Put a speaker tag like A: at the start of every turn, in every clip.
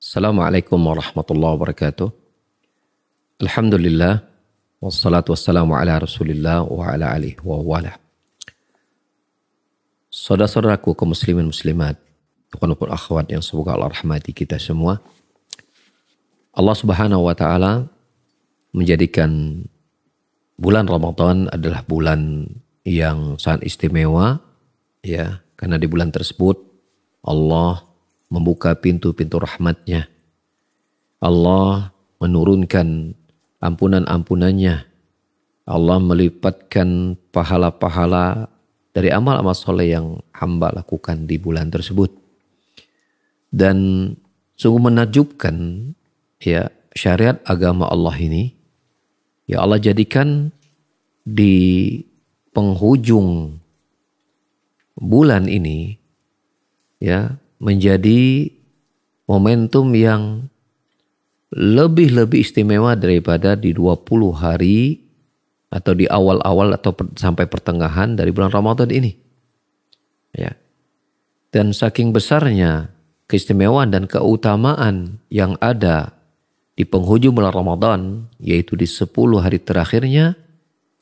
A: Assalamualaikum warahmatullahi wabarakatuh. Alhamdulillah. Wassalatu wassalamu ala rasulillah wa ala alihi wa wala. Saudara-saudaraku kaum muslimin muslimat, ikhwan akhwat yang semoga Allah rahmati kita semua. Allah Subhanahu wa taala menjadikan bulan Ramadan adalah bulan yang sangat istimewa, ya, karena di bulan tersebut Allah membuka pintu-pintu rahmatnya. Allah menurunkan ampunan-ampunannya. Allah melipatkan pahala-pahala dari amal-amal soleh yang hamba lakukan di bulan tersebut. Dan sungguh menakjubkan, ya, syariat agama Allah ini, ya Allah jadikan di penghujung bulan ini, ya, menjadi momentum yang lebih istimewa daripada di 20 hari atau di awal-awal atau sampai pertengahan dari bulan Ramadan ini. Ya. Dan saking besarnya keistimewaan dan keutamaan yang ada di penghujung bulan Ramadan, yaitu di 10 hari terakhirnya,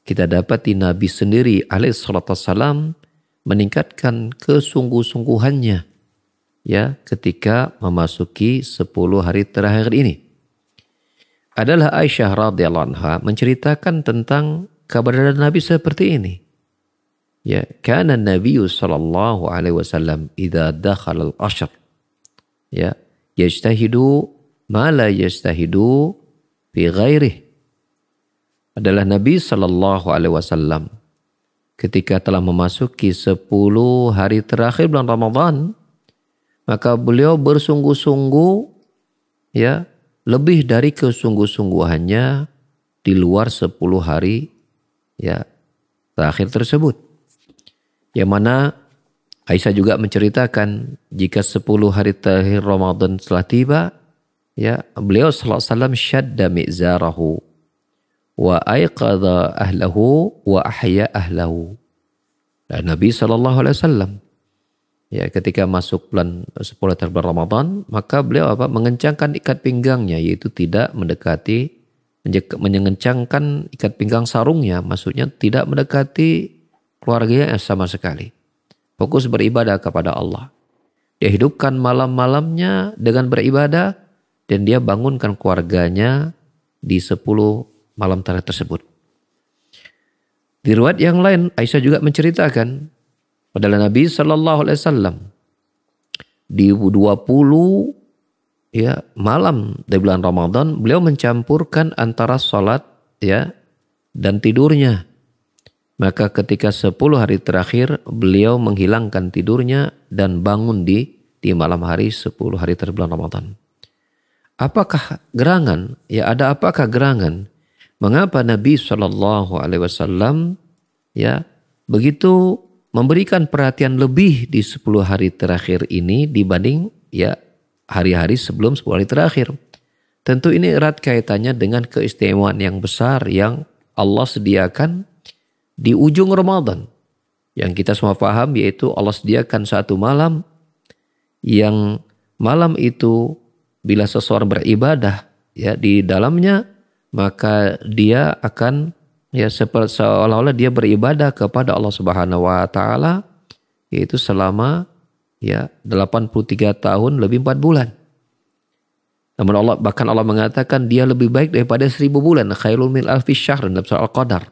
A: kita dapati Nabi sendiri alaihissalam meningkatkan kesungguh-sungguhannya, ya, ketika memasuki 10 hari terakhir ini. Adalah Aisyah radhiyallahu anha menceritakan tentang keberadaan Nabi seperti ini. Ya, kana Nabi sallallahu alaihi wasallam idza dakhala al-ashr, ya, yajtahidu ma la yajtahidu fi ghairihi. Adalah Nabi sallallahu alaihi wasallam ketika telah memasuki 10 hari terakhir bulan Ramadan, maka beliau bersungguh-sungguh, ya, lebih dari kesungguh-sungguhannya di luar 10 hari, ya, terakhir tersebut. Yang mana Aisyah juga menceritakan jika 10 hari terakhir Ramadan telah tiba, ya, beliau sallallahu alaihi wasallam syadda mi'zarahu wa aiqadha ahlahu wa ahya ahlahu. Dan Nabi sallallahu alaihi wasallam, ya, ketika masuk bulan 10 bulan Ramadan, maka beliau mengencangkan ikat pinggangnya, yaitu tidak mengencangkan ikat pinggang sarungnya, maksudnya tidak mendekati keluarganya sama sekali. Fokus beribadah kepada Allah. Dia hidupkan malam-malamnya dengan beribadah dan dia bangunkan keluarganya di 10 malam terakhir tersebut. Di riwayat yang lain Aisyah juga menceritakan adalah Nabi sallallahu alaihi wasallam di 20, ya, malam di bulan Ramadan beliau mencampurkan antara salat, ya, dan tidurnya. Maka ketika 10 hari terakhir beliau menghilangkan tidurnya dan bangun di malam hari 10 hari terakhir bulan Ramadan. Apakah gerangan? Ya, ada apakah gerangan? Mengapa Nabi sallallahu alaihi wasallam, ya, begitu memberikan perhatian lebih di 10 hari terakhir ini dibanding, ya, hari-hari sebelum 10 hari terakhir? Tentu ini erat kaitannya dengan keistimewaan yang besar yang Allah sediakan di ujung Ramadan. Yang kita semua paham, yaitu Allah sediakan satu malam yang malam itu bila seseorang beribadah, ya, di dalamnya, maka dia akan, ya, seolah-olah dia beribadah kepada Allah Subhanahu wa taala, yaitu selama, ya, 83 tahun lebih 4 bulan. Namun Allah mengatakan dia lebih baik daripada 1000 bulan, khairul min alfi syahr, dalam surah Al-Qadar.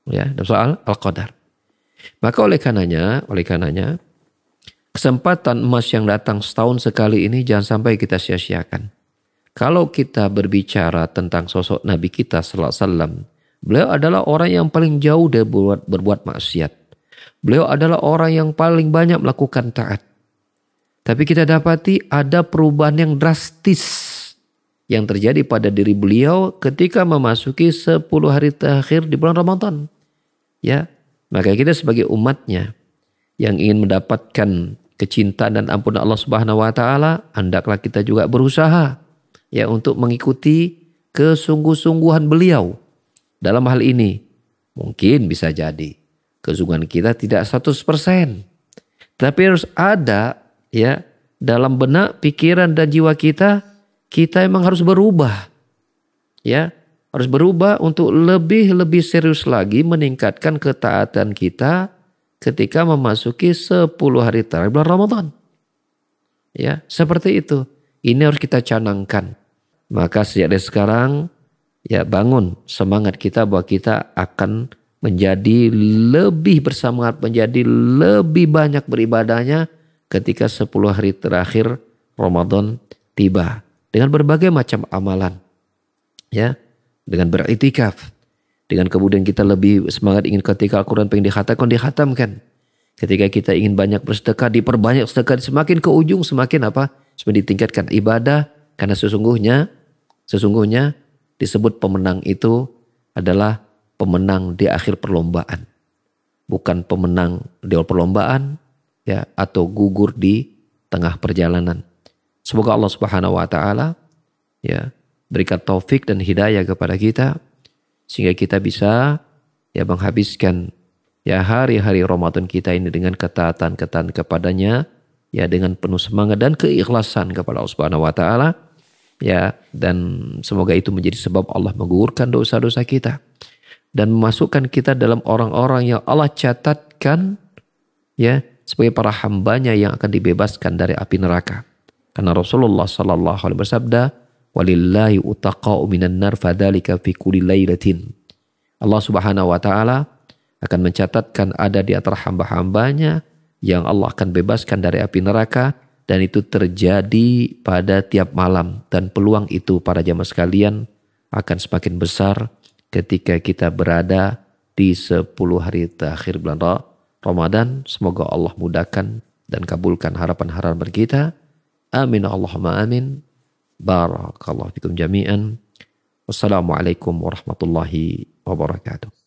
A: Ya, dalam surah Al-Qadar. Maka oleh karenanya kesempatan emas yang datang setahun sekali ini jangan sampai kita sia-siakan. Kalau kita berbicara tentang sosok Nabi kita sallallahu alaihi wasallam, beliau adalah orang yang paling jauh dari berbuat maksiat. Beliau adalah orang yang paling banyak melakukan taat. Tapi kita dapati ada perubahan yang drastis yang terjadi pada diri beliau ketika memasuki 10 hari terakhir di bulan Ramadan. Ya, maka kita sebagai umatnya yang ingin mendapatkan kecintaan dan ampunan Allah Subhanahu wa taala, hendaklah kita juga berusaha, ya, untuk mengikuti kesungguh-sungguhan beliau. Dalam hal ini mungkin bisa jadi kesungguhan kita tidak 100%. Tapi harus ada, ya, dalam benak, pikiran dan jiwa kita emang harus berubah. Ya, harus berubah untuk lebih serius lagi meningkatkan ketaatan kita ketika memasuki 10 hari terakhir bulan Ramadan. Ya, seperti itu. Ini harus kita canangkan. Maka sejak dari sekarang, ya bangun semangat kita bahwa kita akan menjadi lebih bersemangat, menjadi lebih banyak beribadahnya ketika 10 hari terakhir Ramadan tiba. Dengan berbagai macam amalan. Ya, dengan beriktikaf. Dengan kemudian kita lebih semangat ingin ketika Al-Quran pengen dihatamkan. Ketika kita ingin banyak bersedekah, diperbanyak sedekah, semakin ke ujung semakin apa? Semakin ditingkatkan ibadah, karena sesungguhnya disebut pemenang itu adalah pemenang di akhir perlombaan. Bukan pemenang di awal perlombaan ya, atau gugur di tengah perjalanan. Semoga Allah Subhanahu wa taala ya berikan taufik dan hidayah kepada kita sehingga kita bisa ya menghabiskan ya hari-hari Ramadan kita ini dengan ketaatan kepadanya ya, dengan penuh semangat dan keikhlasan kepada Allah Subhanahu wa taala ya, dan semoga itu menjadi sebab Allah menggugurkan dosa-dosa kita dan memasukkan kita dalam orang-orang yang Allah catatkan ya sebagai para hambanya yang akan dibebaskan dari api neraka. Karena Rasulullah sallallahu alaihi bersabda, "Walillahi utaqa'u minan nar fadzalika fi kulli lailatin." Allah Subhanahu wa taala akan mencatatkan ada di antara hamba-hambanya yang Allah akan bebaskan dari api neraka, dan itu terjadi pada tiap malam, dan peluang itu para jamaah sekalian akan semakin besar ketika kita berada di 10 hari terakhir bulan Ramadan. Semoga Allah mudahkan dan kabulkan harapan-harapan kita. Amin Allahumma amin. Barakallahu fikum jami'an. Wassalamualaikum warahmatullahi wabarakatuh.